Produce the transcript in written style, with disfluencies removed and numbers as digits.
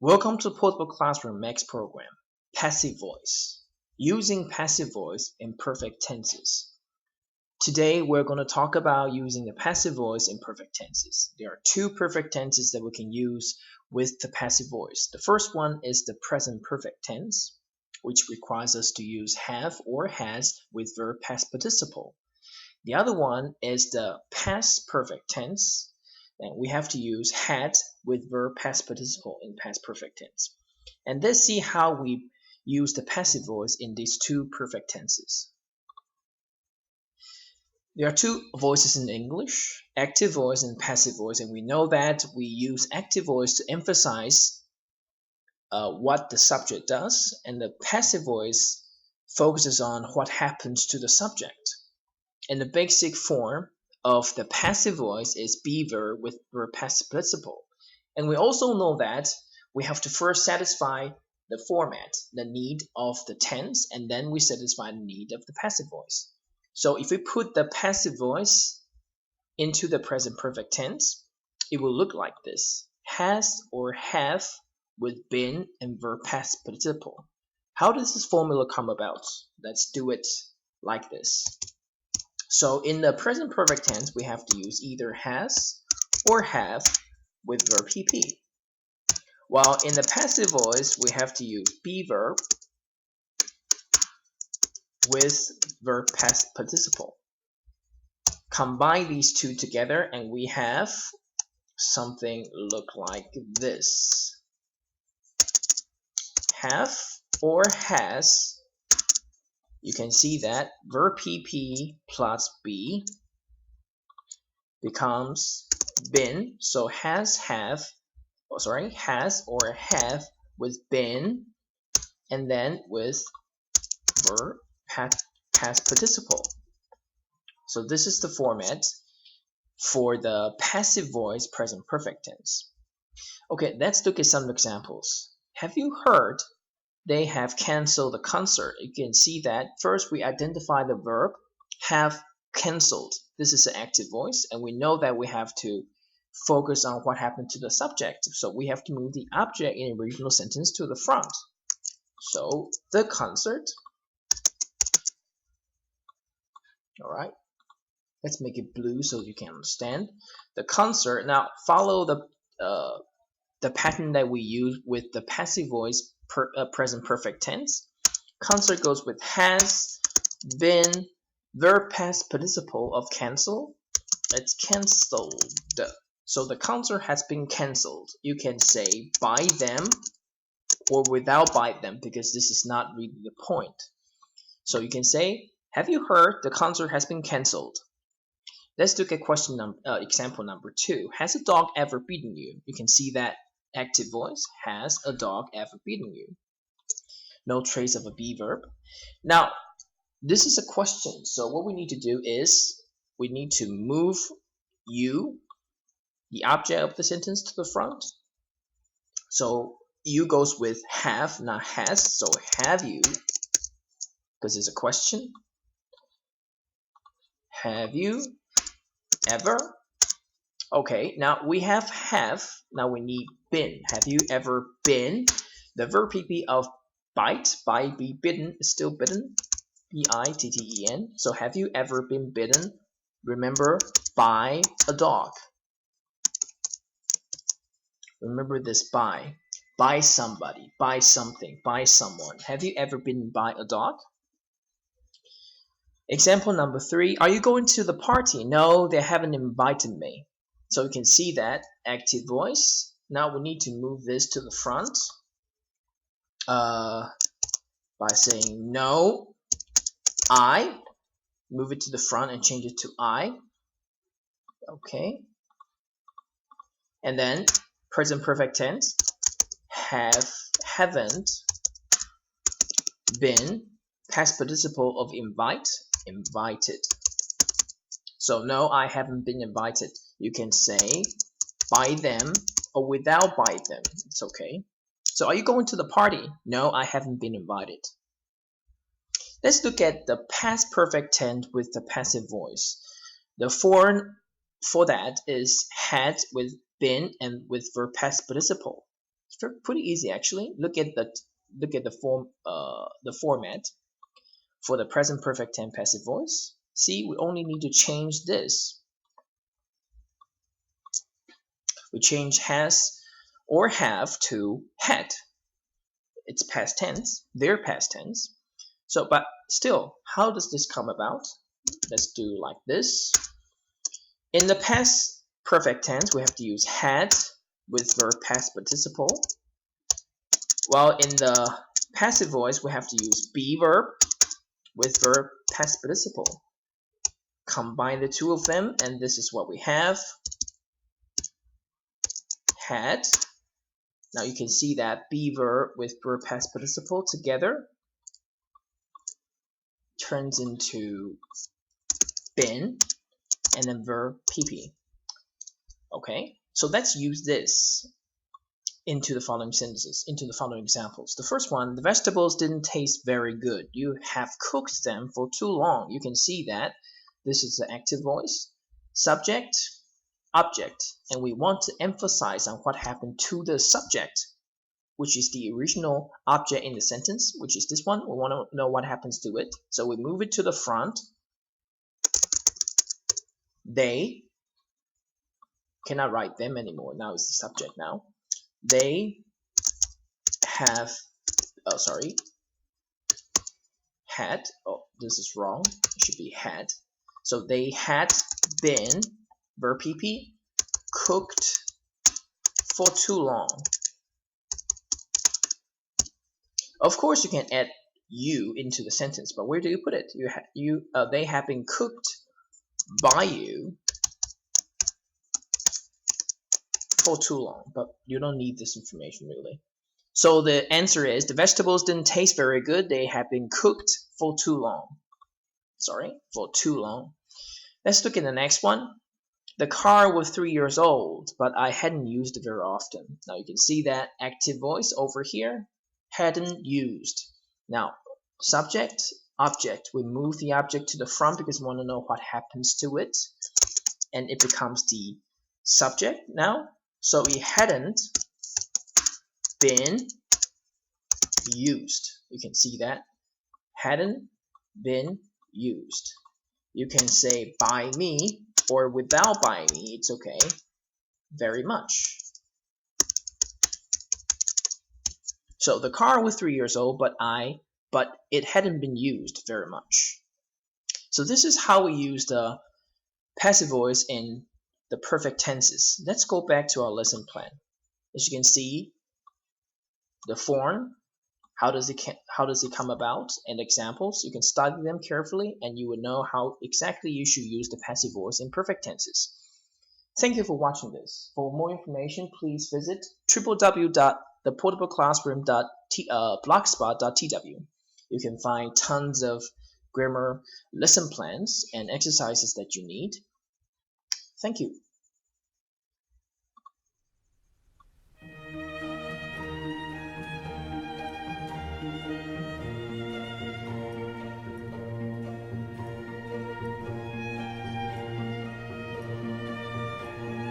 Welcome to Portable Classroom Max program, Passive Voice, using passive voice in perfect tenses. Today we're going to talk about using the passive voice in perfect tenses. There are two perfect tenses that we can use with the passive voice. The first one is the present perfect tense, which requires us to use have or has with verb past participle. The other one is the past perfect tense, and we have to use had with verb past participle in past perfect tense. And let's see how we use the passive voice in these two perfect tenses. There are two voices in English, active voice and passive voice, and we know that we use active voice to emphasize what the subject does, and the passive voice focuses on what happens to the subject. And the basic form of the passive voice is be verb with verb past participle. And we also know that we have to first satisfy the format, the need of the tense, and then we satisfy the need of the passive voice. So if we put the passive voice into the present perfect tense, it will look like this: has or have with been and verb past participle. How does this formula come about? Let's do it like this. So in the present perfect tense, we have to use either has or have with verb pp. While in the passive voice, we have to use be verb with verb past participle. Combine these two together and we have something look like this: have or has. You can see that verb pp plus be becomes been. So has or have with been, and then with verb past participle. So this is the format for the passive voice present perfect tense. Okay, let's look at some examples. Have you heard they have canceled the concert? You can see that first we identify the verb have canceled. This is an active voice, and we know that we have to focus on what happened to the subject. So we have to move the object in a original sentence to the front. So the concert. All right. Let's make it blue so you can understand. The concert. Now follow the pattern that we use with the passive voice present perfect tense. Concert goes with has, been, verb past participle of cancel. It's cancelled. So the concert has been cancelled. You can say by them or without by them, because this is not really the point. So you can say, have you heard the concert has been cancelled? Let's look at example number 2. Has a dog ever bitten you? You can see that active voice: has a dog ever bitten you? No trace of a be verb. Now, this is a question. So what we need to do is we need to move you, the object of the sentence, to the front. So you goes with have, not has. So have you, because it's a question. Have you ever? Okay, now we have. Now we need been. Have you ever been? The verb pp of bite, be bitten, is still bitten. B-I-T-T-E-N. So have you ever been bitten? Remember, by a dog. Remember this: by somebody, by something, by someone. Have you ever been by a dog? Example number 3. Are you going to the party? No, they haven't invited me. So you can see that active voice. Now we need to move this to the front by saying no, I. Move it to the front and change it to I. Okay. And then present perfect tense: haven't been, past participle of invite, invited. So no, I haven't been invited. You can say by them or without by them. It's okay. So are you going to the party? No, I haven't been invited. Let's look at the past perfect tense with the passive voice. The form for that is had with been and with verb past participle. It's pretty easy actually. Look at the format for the present perfect tense passive voice. See, we only need to change this. We change has or have to had. It's past tense, their past tense. So, but still, how does this come about? Let's do like this. In the past perfect tense, we have to use had with verb past participle. While in the passive voice, we have to use be verb with verb past participle. Combine the two of them, and this is what we have. Had. Now you can see that be verb with verb past participle together turns into been, and then verb pp. Okay, so let's use this into the following sentences, into the following examples. The first one, the vegetables didn't taste very good. You have cooked them for too long. You can see that this is the active voice, subject, object, and we want to emphasize on what happened to the subject, which is the original object in the sentence, which is this one. We want to know what happens to it. So we move it to the front. They, cannot write them anymore. Now it's the subject now. They have, had, this is wrong. It should be had. So they had been, verb pp, cooked for too long. Of course, you can add you into the sentence, but where do you put it? They have been cooked by you for too long, but you don't need this information really. So the answer is the vegetables didn't taste very good. They have been cooked for too long. For too long. Let's look at the next one. The car was 3 years old, but I hadn't used it very often. Now you can see that active voice over here, hadn't used. Now, subject, object. We move the object to the front because we want to know what happens to it. And it becomes the subject now. So it hadn't been used. You can see that. Hadn't been used. You can say by me or without by me. It's okay. Very much. So the car was 3 years old, but it hadn't been used very much. So this is how we use the passive voice in the perfect tenses. Let's go back to our lesson plan. As you can see, the form, how does it come about, and examples. You can study them carefully, and you will know how exactly you should use the passive voice in perfect tenses. Thank you for watching this. For more information, please visit www.theportableclassroom.blogspot.tw. You can find tons of grammar lesson plans and exercises that you need. Thank you.